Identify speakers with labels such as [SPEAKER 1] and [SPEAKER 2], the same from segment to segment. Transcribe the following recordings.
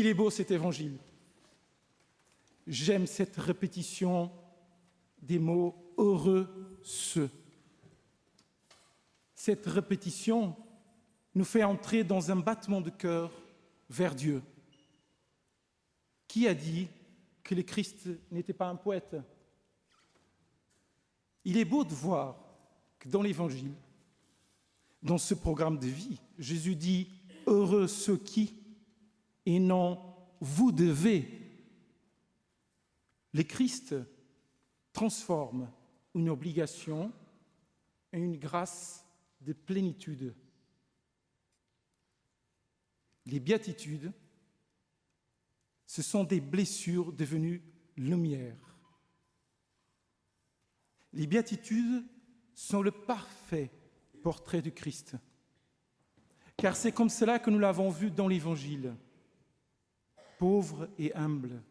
[SPEAKER 1] qu'il est beau cet évangile. J'aime cette répétition des mots « heureux ceux ». Cette répétition nous fait entrer dans un battement de cœur vers Dieu. Qui a dit que le Christ n'était pas un poète? Il est beau de voir que dans l'Évangile, dans ce programme de vie, Jésus dit « heureux ceux qui » et non « vous devez ». Le Christ transforme une obligation en une grâce de plénitude. Les béatitudes, ce sont des blessures devenues lumière. Les béatitudes sont le parfait portrait du Christ, car c'est comme cela que nous l'avons vu dans l'Évangile, pauvre et humble,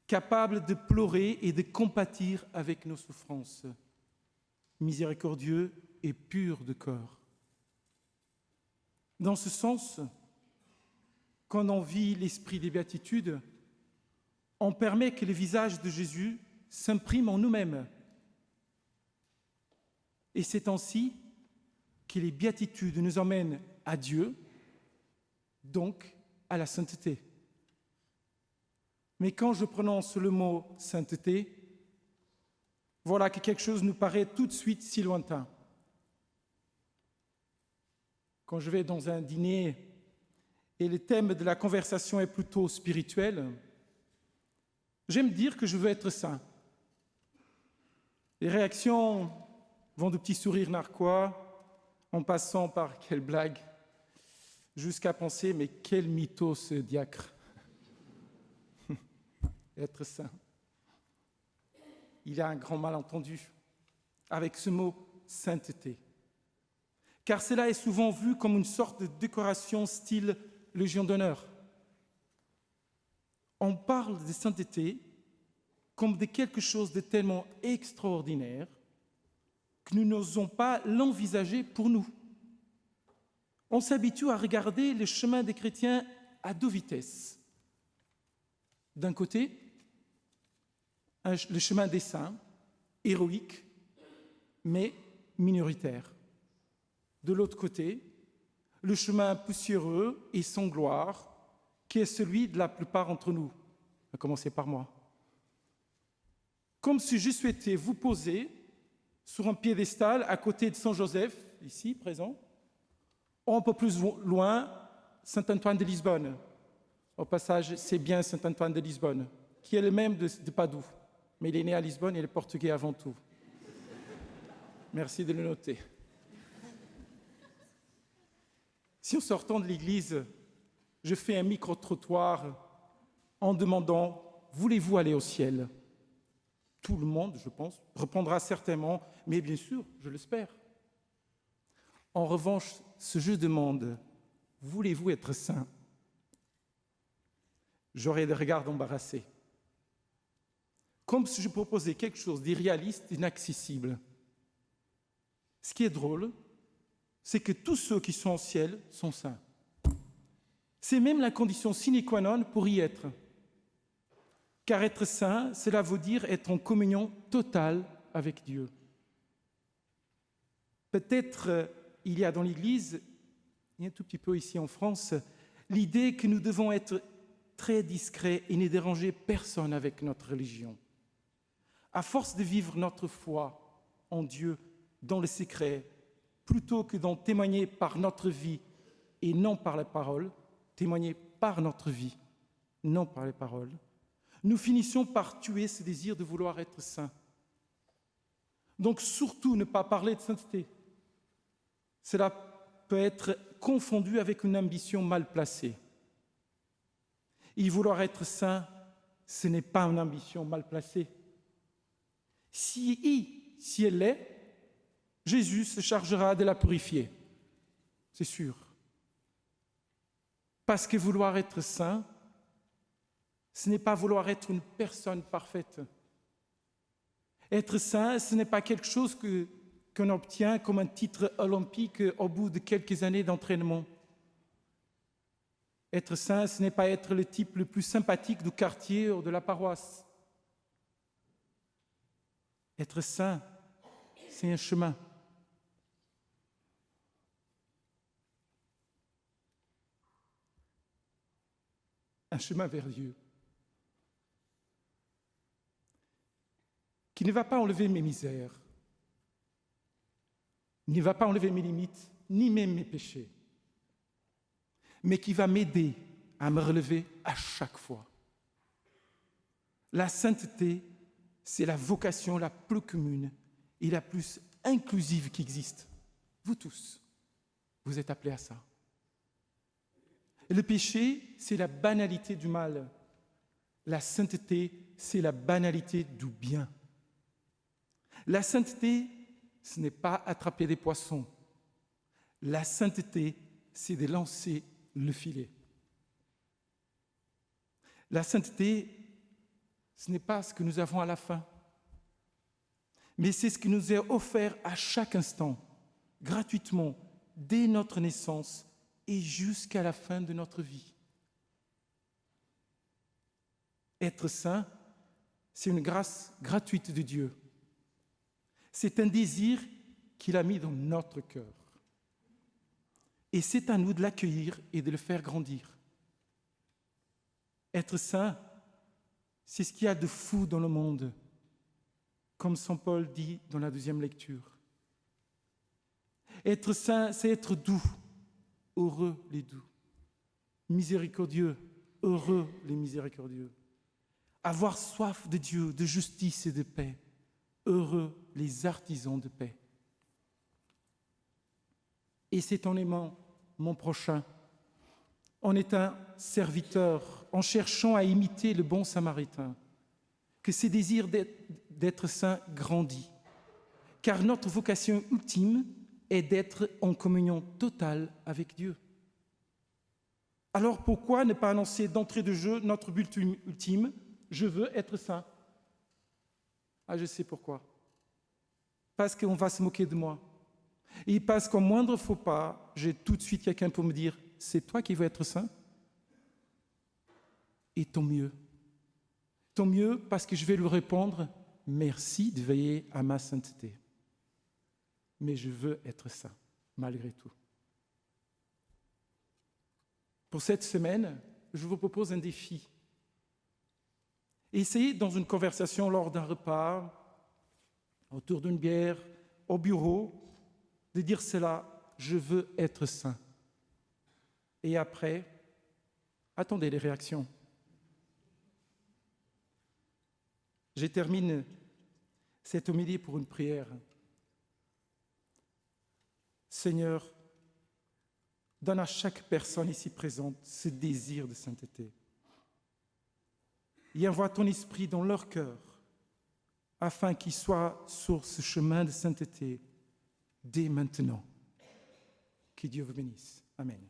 [SPEAKER 1] capable de pleurer et de compatir avec nos souffrances, miséricordieux et pur de cœur. Dans ce sens, quand on vit l'esprit des béatitudes, on permet que le visage de Jésus s'imprime en nous-mêmes. Et c'est ainsi que les béatitudes nous emmènent à Dieu, donc à la sainteté. Mais quand je prononce le mot « sainteté », voilà que quelque chose nous paraît tout de suite si lointain. Quand je vais dans un dîner et le thème de la conversation est plutôt spirituel, j'aime dire que je veux être saint. Les réactions vont de petits sourires narquois, en passant par « quelle blague », jusqu'à penser « mais quel mytho ce diacre !» Être saint. Il y a un grand malentendu avec ce mot « sainteté », car cela est souvent vu comme une sorte de décoration style Légion d'honneur. On parle de sainteté comme de quelque chose de tellement extraordinaire que nous n'osons pas l'envisager pour nous. On s'habitue à regarder le chemin des chrétiens à deux vitesses. D'un côté, le chemin des saints, héroïque, mais minoritaire. De l'autre côté, le chemin poussiéreux et sans gloire, qui est celui de la plupart d'entre nous, à commencer par moi. Comme si je souhaitais vous poser sur un piédestal à côté de Saint Joseph, ici présent, ou un peu plus loin, Saint-Antoine de Lisbonne. Au passage, c'est bien Saint-Antoine de Lisbonne, qui est le même de Padoue, mais il est né à Lisbonne et il est portugais avant tout. Merci de le noter. Si en sortant de l'église, je fais un micro-trottoir en demandant « Voulez-vous aller au ciel ?» Tout le monde, je pense, répondra certainement « Mais bien sûr, je l'espère. » En revanche, si je demande « Voulez-vous être saint ?» J'aurai des regards embarrassés. Comme si je proposais quelque chose d'irréaliste, d'inaccessible. Ce qui est drôle, c'est que tous ceux qui sont au ciel sont saints. C'est même la condition sine qua non pour y être. Car être saint, cela veut dire être en communion totale avec Dieu. Peut-être il y a dans l'Église, et un tout petit peu ici en France, l'idée que nous devons être très discrets et ne déranger personne avec notre religion. À force de vivre notre foi en Dieu dans le secret, plutôt que d'en témoigner par notre vie et non par la parole, témoigner par notre vie, non par les paroles, nous finissons par tuer ce désir de vouloir être saint. Donc surtout ne pas parler de sainteté. Cela peut être confondu avec une ambition mal placée. Et vouloir être saint, ce n'est pas une ambition mal placée. Si elle l'est, Jésus se chargera de la purifier, c'est sûr. Parce que vouloir être saint, ce n'est pas vouloir être une personne parfaite. Être saint, ce n'est pas quelque chose qu'on obtient comme un titre olympique au bout de quelques années d'entraînement. Être saint, ce n'est pas être le type le plus sympathique du quartier ou de la paroisse. Être saint, c'est un chemin. Un chemin vers Dieu, qui ne va pas enlever mes misères, ne va pas enlever mes limites, ni même mes péchés, mais qui va m'aider à me relever à chaque fois. La sainteté, c'est la vocation la plus commune et la plus inclusive qui existe. Vous tous, vous êtes appelés à ça. Le péché, c'est la banalité du mal. La sainteté, c'est la banalité du bien. La sainteté, ce n'est pas attraper des poissons. La sainteté, c'est de lancer le filet. La sainteté, ce n'est pas ce que nous avons à la fin, mais c'est ce qui nous est offert à chaque instant, gratuitement, dès notre naissance et jusqu'à la fin de notre vie. Être saint, c'est une grâce gratuite de Dieu. C'est un désir qu'il a mis dans notre cœur. Et c'est à nous de l'accueillir et de le faire grandir. Être saint, c'est ce qu'il y a de fou dans le monde, comme saint Paul dit dans la 2e lecture. Être saint, c'est être doux. Heureux les doux. Miséricordieux, heureux les miséricordieux. Avoir soif de Dieu, de justice et de paix. Heureux les artisans de paix. Et c'est en aimant mon prochain, en étant serviteur, en cherchant à imiter le bon samaritain, que ces désirs d'être saint grandit. Car notre vocation ultime est d'être en communion totale avec Dieu. Alors pourquoi ne pas annoncer d'entrée de jeu notre but ultime? Je veux être saint. Ah, je sais pourquoi. Parce qu'on va se moquer de moi. Et parce qu'au moindre faux pas, j'ai tout de suite quelqu'un pour me dire « C'est toi qui veux être saint ?» Et tant mieux. Tant mieux parce que je vais lui répondre « Merci de veiller à ma sainteté. » Mais je veux être saint, malgré tout. Pour cette semaine, je vous propose un défi. Essayez dans une conversation lors d'un repas, autour d'une bière, au bureau, de dire cela, je veux être saint. Et après, attendez les réactions. Je termine cette homélie pour une prière. Seigneur, donne à chaque personne ici présente ce désir de sainteté. Et envoie ton esprit dans leur cœur, afin qu'ils soient sur ce chemin de sainteté dès maintenant. Que Dieu vous bénisse. Amen.